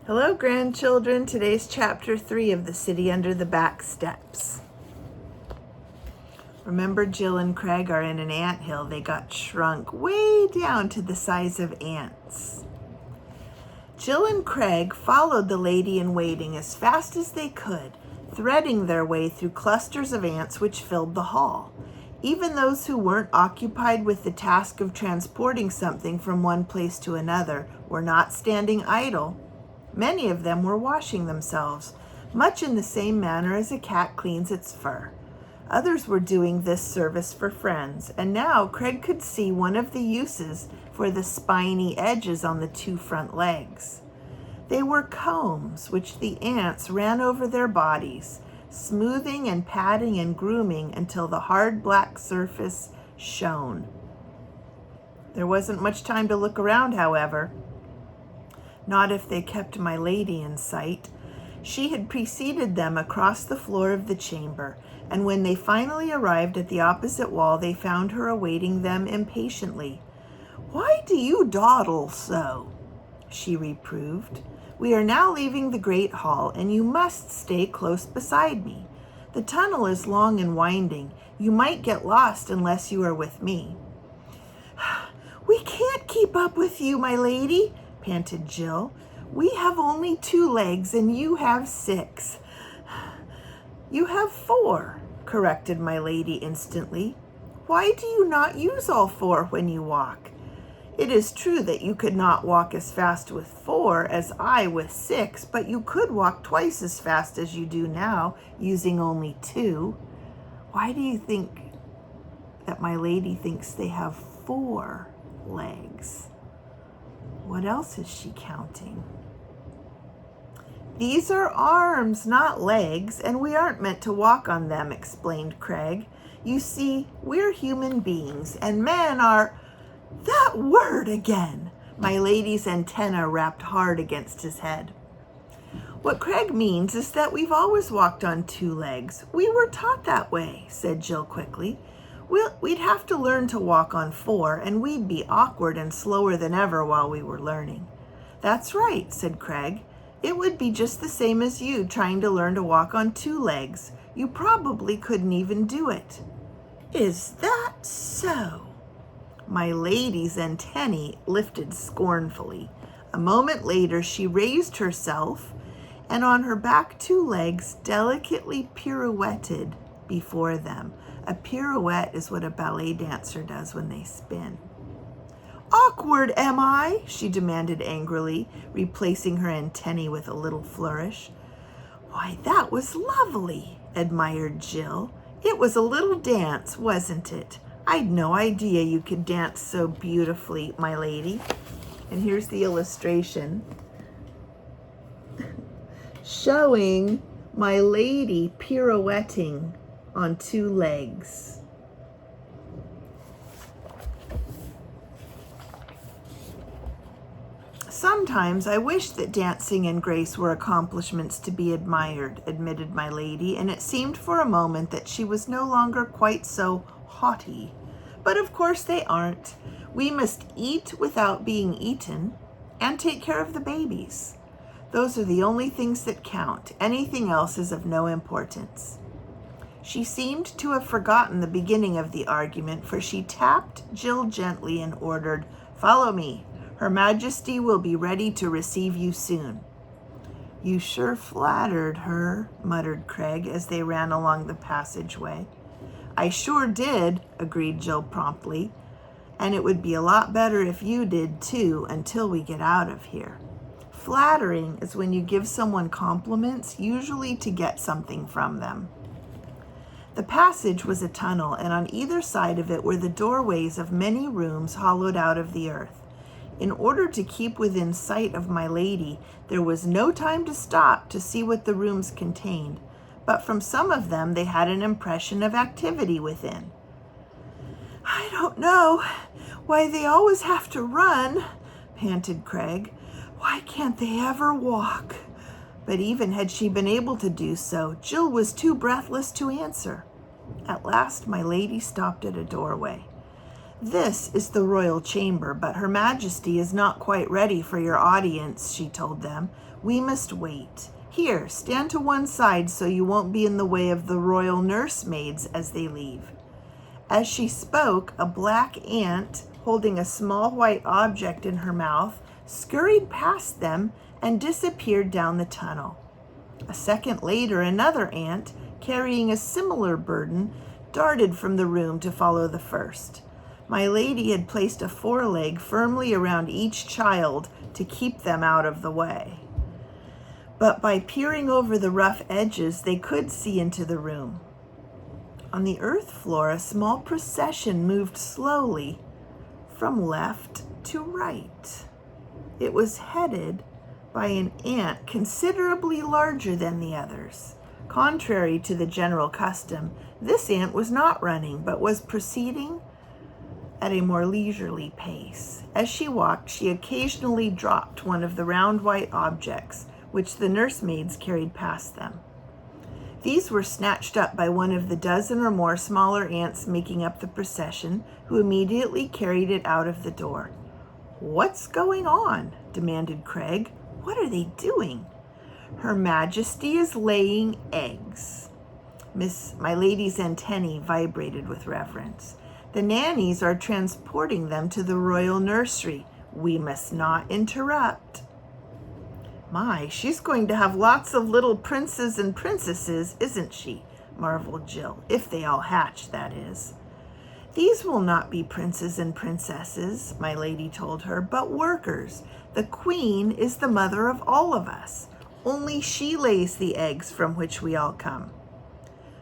Hello, grandchildren. Today's chapter 3 of The City Under the Back Steps. Remember, Jill and Craig are in an anthill. They got shrunk way down to the size of ants. Jill and Craig followed the lady in waiting as fast as they could, threading their way through clusters of ants which filled the hall. Even those who weren't occupied with the task of transporting something from one place to another were not standing idle. Many of them were washing themselves, much in the same manner as a cat cleans its fur. Others were doing this service for friends, and now Craig could see one of the uses for the spiny edges on the two front legs. They were combs which the ants ran over their bodies, smoothing and patting and grooming until the hard black surface shone. There wasn't much time to look around, however. Not if they kept my lady in sight. She had preceded them across the floor of the chamber, and when they finally arrived at the opposite wall, they found her awaiting them impatiently. "Why do you dawdle so?" she reproved. "We are now leaving the great hall, and you must stay close beside me. The tunnel is long and winding. You might get lost unless you are with me." "We can't keep up with you, my lady," panted Jill. "We have only 2 legs and you have 6. "You have 4, corrected my lady instantly. "Why do you not use all 4 when you walk? It is true that you could not walk as fast with 4 as I with 6, but you could walk twice as fast as you do now, using only 2. Why do you think that my lady thinks they have 4 legs? What else is she counting?" "These are arms, not legs, and we aren't meant to walk on them," explained Craig. "You see, we're human beings, and men are—" "That word again!" My lady's antenna rapped hard against his head. "What Craig means is that we've always walked on 2 legs. We were taught that way," said Jill quickly. We'd have to learn to walk on 4, and we'd be awkward and slower than ever while we were learning." "That's right," said Craig. "It would be just the same as you trying to learn to walk on 2 legs. You probably couldn't even do it." "Is that so?" My lady's antennae lifted scornfully. A moment later, she raised herself, and on her back 2 legs delicately pirouetted before them. A pirouette is what a ballet dancer does when they spin. "Awkward, am I?" she demanded angrily, replacing her antennae with a little flourish. "Why, that was lovely," admired Jill. "It was a little dance, wasn't it? I'd no idea you could dance so beautifully, my lady." And here's the illustration showing my lady pirouetting on 2 legs. "Sometimes I wish that dancing and grace were accomplishments to be admired," admitted my lady, and it seemed for a moment that she was no longer quite so haughty. "But of course they aren't. We must eat without being eaten and take care of the babies. Those are the only things that count. Anything else is of no importance." She seemed to have forgotten the beginning of the argument, for she tapped Jill gently and ordered, "Follow me. Her Majesty will be ready to receive you soon." "You sure flattered her," muttered Craig as they ran along the passageway. "I sure did," agreed Jill promptly. "And it would be a lot better if you did too, until we get out of here." Flattering is when you give someone compliments, usually to get something from them. The passage was a tunnel, and on either side of it were the doorways of many rooms hollowed out of the earth. In order to keep within sight of my lady, there was no time to stop to see what the rooms contained, but from some of them they had an impression of activity within. "I don't know why they always have to run," panted Craig. "Why can't they ever walk?" But even had she been able to do so, Jill was too breathless to answer. At last, my lady stopped at a doorway. "This is the royal chamber, but Her Majesty is not quite ready for your audience," she told them. "We must wait. Here, stand to one side so you won't be in the way of the royal nursemaids as they leave." As she spoke, a black ant, holding a small white object in her mouth, scurried past them and disappeared down the tunnel. A second later, another ant, carrying a similar burden, darted from the room to follow the first. My lady had placed a foreleg firmly around each child to keep them out of the way. But by peering over the rough edges, they could see into the room. On the earth floor, a small procession moved slowly from left to right. It was headed by an ant considerably larger than the others. Contrary to the general custom, this ant was not running, but was proceeding at a more leisurely pace. As she walked, she occasionally dropped one of the round white objects, which the nursemaids carried past them. These were snatched up by one of the dozen or more smaller ants making up the procession, who immediately carried it out of the door. "What's going on?" demanded Craig. "What are they doing?" "Her Majesty is laying eggs." My lady's antennae vibrated with reverence. "The nannies are transporting them to the royal nursery. We must not interrupt." "My, she's going to have lots of little princes and princesses, isn't she?" marveled Jill. "If they all hatch, that is." "These will not be princes and princesses," my lady told her, "but workers. The queen is the mother of all of us. Only she lays the eggs from which we all come."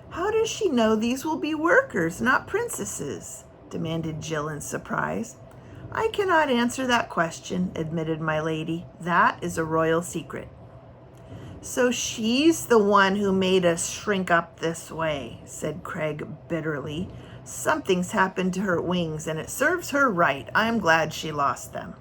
"How does she know these will be workers, not princesses?" demanded Jill in surprise. "I cannot answer that question," admitted my lady. "That is a royal secret." "So she's the one who made us shrink up this way," said Craig bitterly. "Something's happened to her wings, and it serves her right. I'm glad she lost them."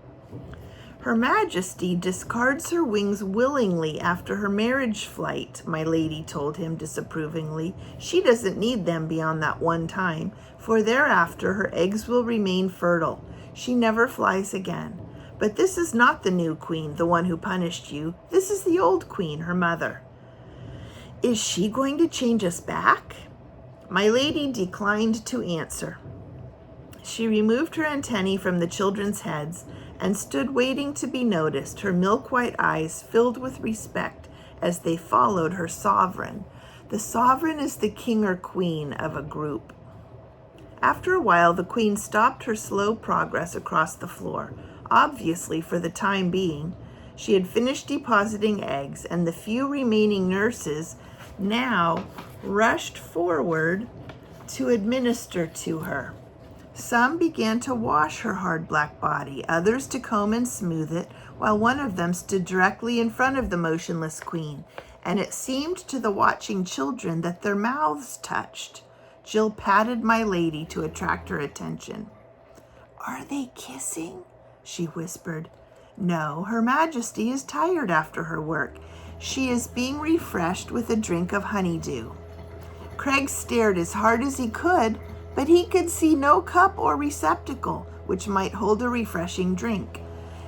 "Her Majesty discards her wings willingly after her marriage flight," my lady told him disapprovingly. "She doesn't need them beyond that one time, for thereafter her eggs will remain fertile. She never flies again. But this is not the new queen, the one who punished you. This is the old queen, her mother." "Is she going to change us back?" My lady declined to answer. She removed her antennae from the children's heads and stood waiting to be noticed, her milk-white eyes filled with respect as they followed her sovereign. The sovereign is the king or queen of a group. After a while, the queen stopped her slow progress across the floor. Obviously, for the time being, she had finished depositing eggs, and the few remaining nurses now rushed forward to administer to her. Some began to wash her hard black body, others to comb and smooth it, while one of them stood directly in front of the motionless queen, and it seemed to the watching children that their mouths touched. Jill patted my lady to attract her attention. "Are they kissing?" she whispered. "No, Her Majesty is tired after her work. She is being refreshed with a drink of honeydew." Craig stared as hard as he could, but he could see no cup or receptacle which might hold a refreshing drink.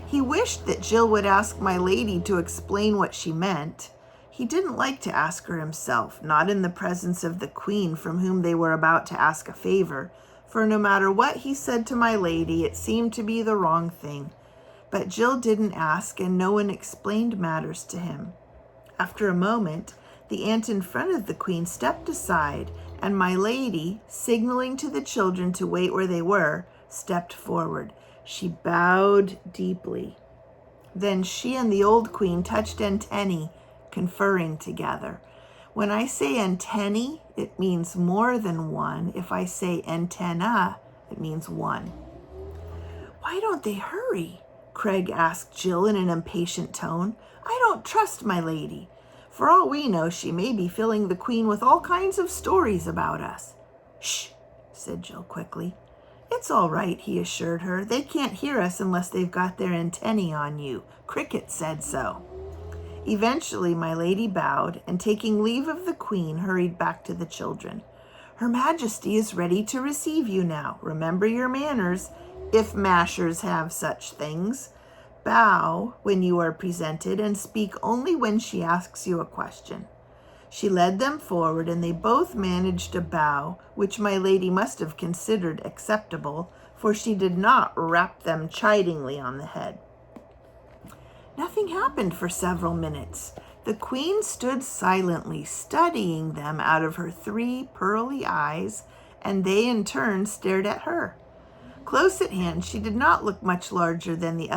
He wished that Jill would ask my lady to explain what she meant. He didn't like to ask her himself, not in the presence of the queen from whom they were about to ask a favor, for no matter what he said to my lady, it seemed to be the wrong thing. But Jill didn't ask, and no one explained matters to him. After a moment, the ant in front of the queen stepped aside, and my lady, signaling to the children to wait where they were, stepped forward. She bowed deeply. Then she and the old queen touched antennae, conferring together. When I say antennae, it means more than one. If I say antenna, it means one. "Why don't they hurry?" Craig asked Jill in an impatient tone. "I don't trust my lady. For all we know, she may be filling the queen with all kinds of stories about us." "Shh," said Jill quickly. "It's all right," he assured her. "They can't hear us unless they've got their antennae on you. Cricket said so." Eventually, my lady bowed, and taking leave of the queen, hurried back to the children. Her Majesty is ready to receive you now. Remember your manners, if mashers have such things. Bow when you are presented and speak only when she asks you a question." She led them forward, and they both managed a bow, which my lady must have considered acceptable, for she did not rap them chidingly on the head. Nothing happened for several minutes. The queen stood silently, studying them out of her 3 pearly eyes, and they in turn stared at her. Close at hand, she did not look so much larger than the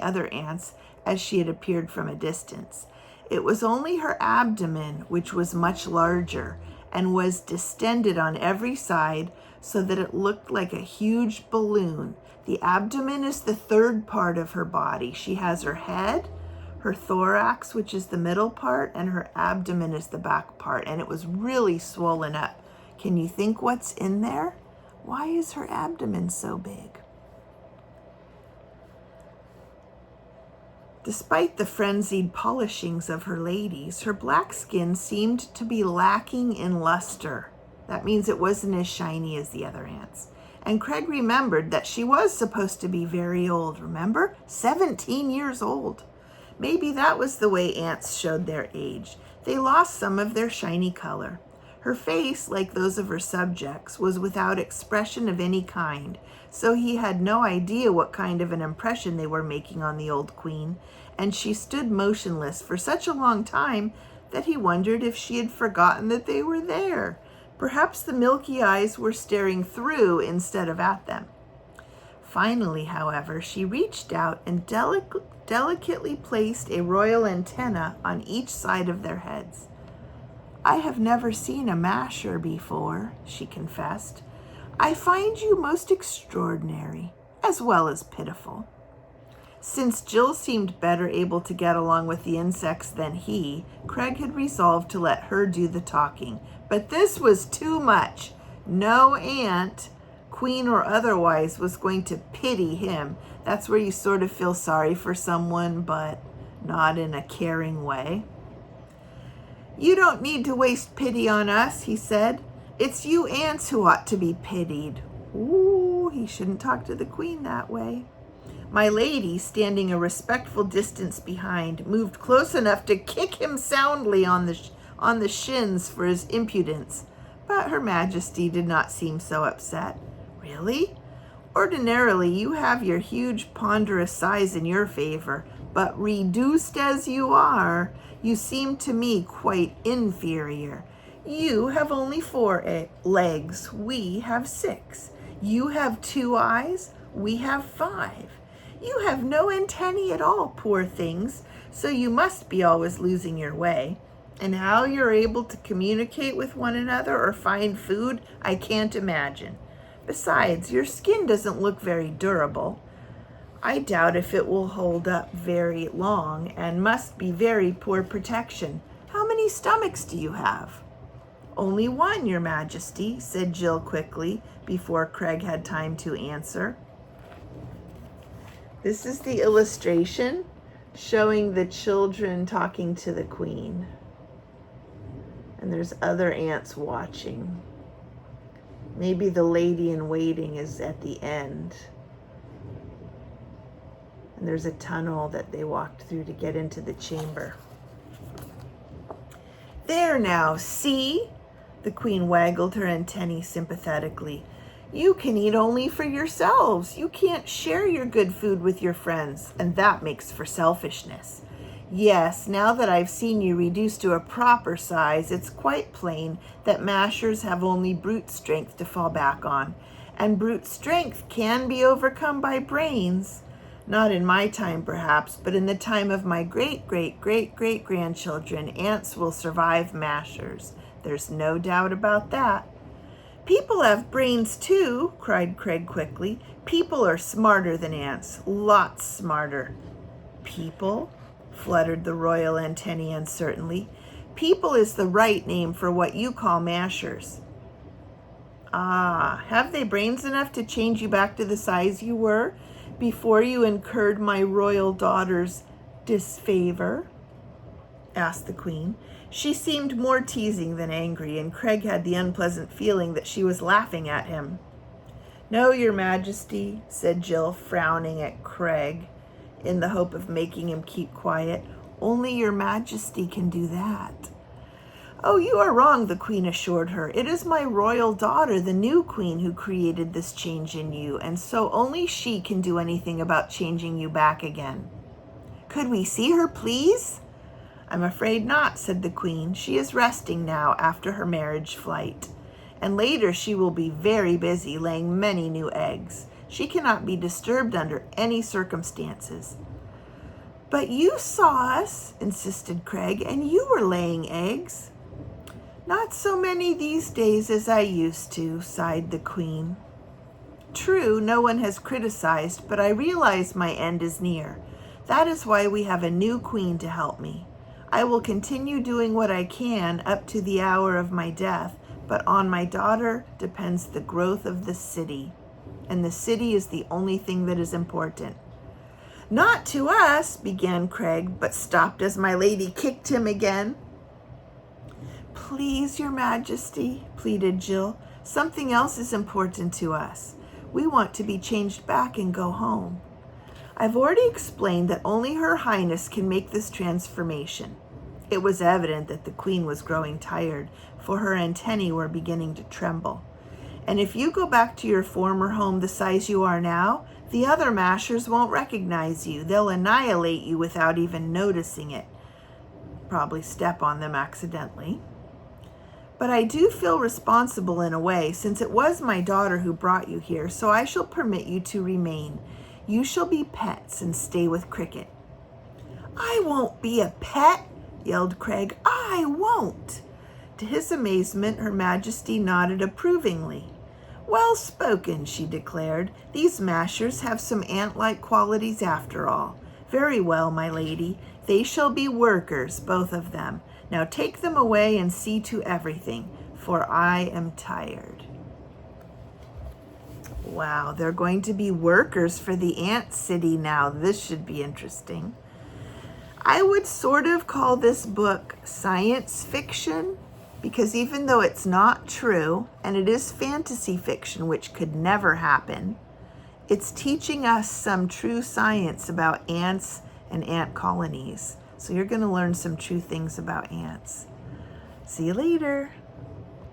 other ants as she had appeared from a distance. It was only her abdomen which was much larger and was distended on every side so that it looked like a huge balloon. The abdomen is the 3rd part of her body. She has her head, her thorax, which is the middle part, and her abdomen is the back part, and it was really swollen up. Can you think what's in there? Why is her abdomen so big? Despite the frenzied polishings of her ladies, her black skin seemed to be lacking in luster. That means it wasn't as shiny as the other ants. And Craig remembered that she was supposed to be very old. Remember? 17 years old. Maybe that was the way ants showed their age. They lost some of their shiny color. Her face, like those of her subjects, was without expression of any kind, so he had no idea what kind of an impression they were making on the old queen, and she stood motionless for such a long time that he wondered if she had forgotten that they were there. Perhaps the milky eyes were staring through instead of at them. Finally, however, she reached out and delicately placed a royal antenna on each side of their heads. "I have never seen a masher before," she confessed. "I find you most extraordinary, as well as pitiful." Since Jill seemed better able to get along with the insects than he, Craig had resolved to let her do the talking. But this was too much. No ant, queen or otherwise, was going to pity him. That's where you sort of feel sorry for someone, but not in a caring way. "You don't need to waste pity on us," he said. "It's you ants who ought to be pitied." Ooh, he shouldn't talk to the queen that way. My lady, standing a respectful distance behind, moved close enough to kick him soundly on the shins for his impudence, but Her Majesty did not seem so upset. "Really? Ordinarily, you have your huge, ponderous size in your favor, but reduced as you are, you seem to me quite inferior. You have only 4 legs, we have 6. You have 2 eyes, we have 5. You have no antennae at all, poor things, so you must be always losing your way. And how you're able to communicate with one another or find food, I can't imagine. Besides, your skin doesn't look very durable. I doubt if it will hold up very long and must be very poor protection. How many stomachs do you have?" "Only 1, Your Majesty," said Jill quickly, before Craig had time to answer. This is the illustration showing the children talking to the queen. And there's other ants watching. Maybe the lady in waiting is at the end. And there's a tunnel that they walked through to get into the chamber. "There now, see?" The queen waggled her antennae sympathetically. "You can eat only for yourselves. You can't share your good food with your friends, and that makes for selfishness. Yes, now that I've seen you reduced to a proper size, it's quite plain that mashers have only brute strength to fall back on, and brute strength can be overcome by brains. Not in my time, perhaps, but in the time of my great-great-great-great-grandchildren, ants will survive mashers. There's no doubt about that." "People have brains too," cried Craig quickly. "People are smarter than ants, lots smarter." "People?" fluttered the royal antennae uncertainly. "People is the right name for what you call mashers." "Ah, have they brains enough to change you back to the size you were before you incurred my royal daughter's disfavor?" asked the queen. She seemed more teasing than angry, and Craig had the unpleasant feeling that she was laughing at him. "No, your majesty," said Jill, frowning at Craig in the hope of making him keep quiet. "Only your majesty can do that." "Oh, you are wrong," the queen assured her. "It is my royal daughter, the new queen, who created this change in you, and so only she can do anything about changing you back again." "Could we see her, please?" "I'm afraid not," said the queen. "She is resting now after her marriage flight, and later she will be very busy laying many new eggs. She cannot be disturbed under any circumstances." "But you saw us," insisted Craig, "and you were laying eggs." "Not so many these days as I used to," sighed the queen. "True, no one has criticized, but I realize my end is near. That is why we have a new queen to help me. I will continue doing what I can up to the hour of my death, but on my daughter depends the growth of the city, and the city is the only thing that is important." "Not to us," began Craig, but stopped as my lady kicked him again. "Please, your majesty," pleaded Jill, "something else is important to us. We want to be changed back and go home. I've already explained that only Her Highness can make this transformation." It was evident that the queen was growing tired, for her antennae were beginning to tremble. "And if you go back to your former home the size you are now, the other mashers won't recognize you. They'll annihilate you without even noticing it. Probably step on them accidentally. But I do feel responsible in a way, since it was my daughter who brought you here, so I shall permit you to remain. You shall be pets and stay with Cricket." "I won't be a pet," yelled Craig. "I won't." To his amazement, Her Majesty nodded approvingly. "Well spoken," she declared. "These mashers have some ant-like qualities after all. Very well, my lady. They shall be workers, both of them. Now take them away and see to everything, for I am tired." Wow, they're going to be workers for the ant city now. This should be interesting. I would sort of call this book science fiction, because even though it's not true, and it is fantasy fiction, which could never happen, it's teaching us some true science about ants and ant colonies. So you're going to learn some true things about ants. See you later.